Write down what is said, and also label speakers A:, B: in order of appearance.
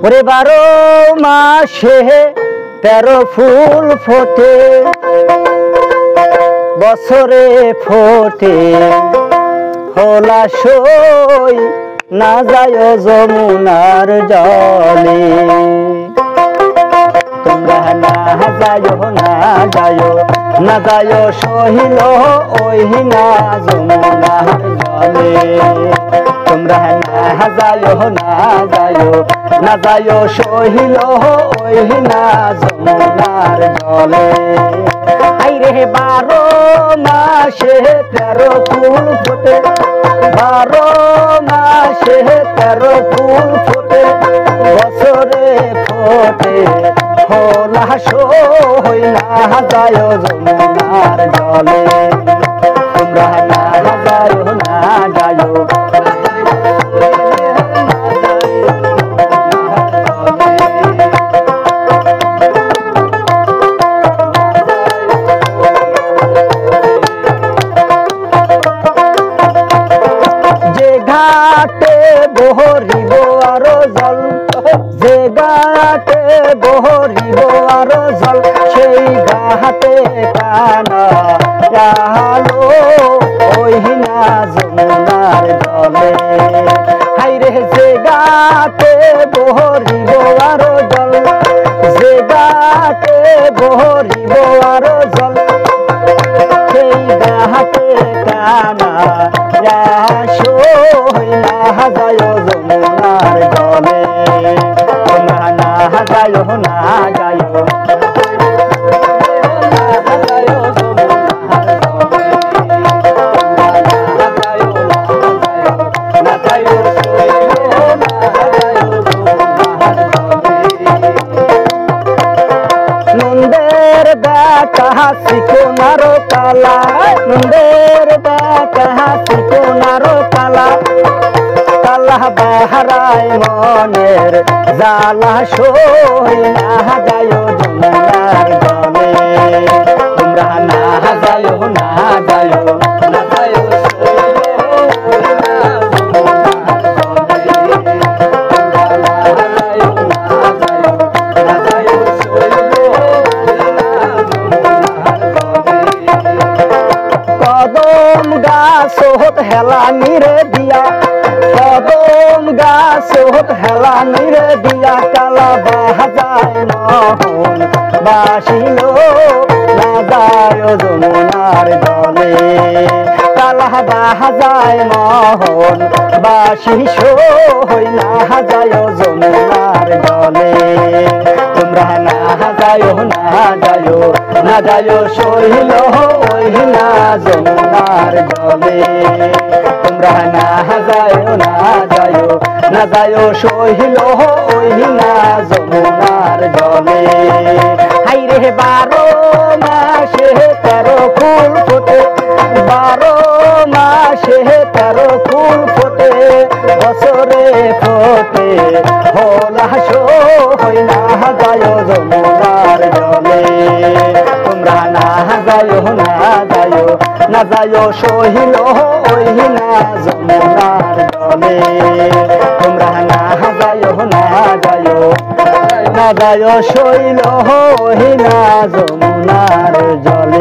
A: ওরে 12 মাসে 13 ফুল ফোটে, বছরে ফোটে হলাসই না যায় যমুনার জলে। তোমরা না যায় না যায় না যায় সহিল ওই না যমুনার জলে। তোমরা না যায় না যায় না যায় সহিল ওই না যমুনার জলে। আইরে 12 মাসে 13 ফুল ফোটে, 12 মাসে 13 ফুল ফোটে, বছরে ফোটে হলাসই না যায় যমুনার জলে। তোমরা না যায় না যায় ঘাটে বহরিব আরো জল, যে ঘাটে বহরিব আরো জল, সেই ঘাটে কানা আলো ওই না যমুনার জলে। হাইরে যে ঘাটে বহরিব আরো জল, যে ঘাটে বহরিব আরো জল, সেই ঘাটে কানা সই না যায় যমুনার জলে। তোমরা না যায় না যায় নন্দের বেটা হাসিকোনার কালা, নন্দের বেটা হাসিকোনার কালা, কালা বাহারায় মনের জ্বালা সই না যায় যমুনার জলে। তোমরা না যায় না যায় না যায় কদম গাছ হোত হেলা নিরে দিয়া, কদম গাছ হোত হেলা নিরে দিয়া, কালা বাহাজায় মোহন বাসিল না যায় যমুনার জলে। কালা বাহাজায় মোহন বাসি সই না যায় যমুনার জলে। তোমরা না যায় না যায় না যায় সহিল ওই না যমুনার জলে। তোমরা না যায় না যায় না যায় সহিল ওই না যমুনার জলে। হাইরে 12 মাসে 13 ফুল ফোটে, 12 মাসে 13 ফুল ফোটে, বছরে ফোটে হলাসই না যায় যমুনার জলে। তোমরা না যায় না যায় না যায় সহিল ওই না যমুনার জলে। তোমরা না যায় না যায় না যায় সহিল ওই না যমুনার জলে।